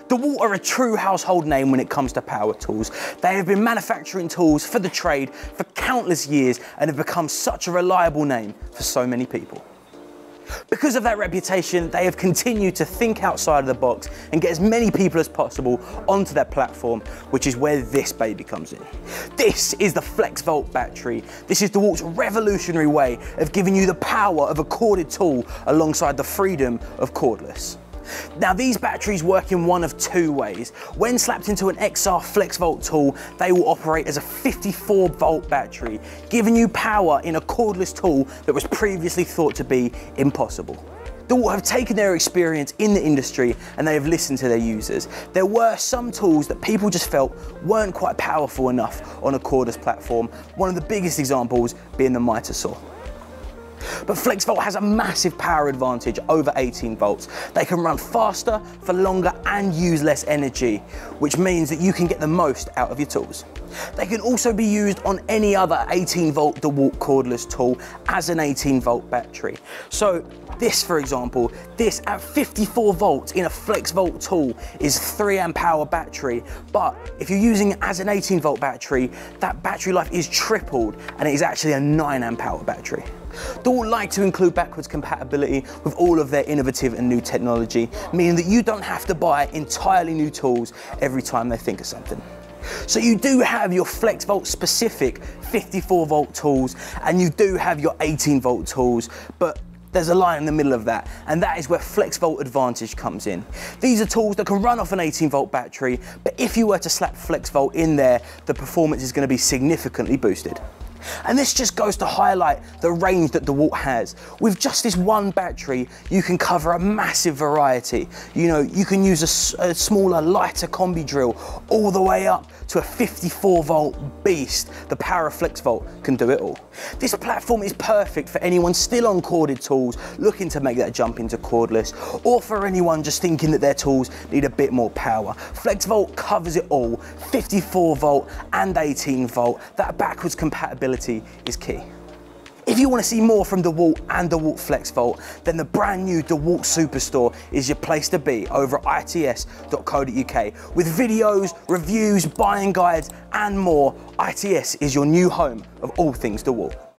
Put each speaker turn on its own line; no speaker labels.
DeWalt are a true household name when it comes to power tools. They have been manufacturing tools for the trade for countless years and have become such a reliable name for so many people. Because of that reputation, they have continued to think outside of the box and get as many people as possible onto their platform, which is where this baby comes in. This is the Flexvolt battery. This is DeWalt's revolutionary way of giving you the power of a corded tool alongside the freedom of cordless. Now, these batteries work in one of two ways. When slapped into an XR Flexvolt tool, they will operate as a 54-volt battery, giving you power in a cordless tool that was previously thought to be impossible. DeWalt have taken their experience in the industry and they have listened to their users. There were some tools that people just felt weren't quite powerful enough on a cordless platform, one of the biggest examples being the miter saw. But Flexvolt has a massive power advantage over 18 volts. They can run faster, for longer, and use less energy, which means that you can get the most out of your tools. They can also be used on any other 18-volt DeWalt cordless tool as an 18-volt battery. So this, for example, this at 54 volts in a Flexvolt tool is 3 amp hour battery, but if you're using it as an 18-volt battery, that battery life is tripled and it is actually a 9 amp hour battery. DeWalt like to include backwards compatibility with all of their innovative and new technology, meaning that you don't have to buy entirely new tools every time they think of something. So you do have your Flexvolt specific 54 volt tools and you do have your 18 volt tools, but there's a line in the middle of that, and that is where Flexvolt Advantage comes in. These are tools that can run off an 18 volt battery, but if you were to slap Flexvolt in there, the performance is going to be significantly boosted. And this just goes to highlight the range that DeWalt has. With just this one battery, you can cover a massive variety. You know, you can use a smaller, lighter combi drill all the way up to a 54 volt beast. The power of Flexvolt can do it all. This platform is perfect for anyone still on corded tools looking to make that jump into cordless, or for anyone just thinking that their tools need a bit more power. Flexvolt covers it all, 54 volt and 18 volt. That backwards compatibility is key. If you want to see more from DeWalt and DeWalt Flexvolt, then the brand new DeWalt Superstore is your place to be over at its.co.uk. With videos, reviews, buying guides and more, ITS is your new home of all things DeWalt.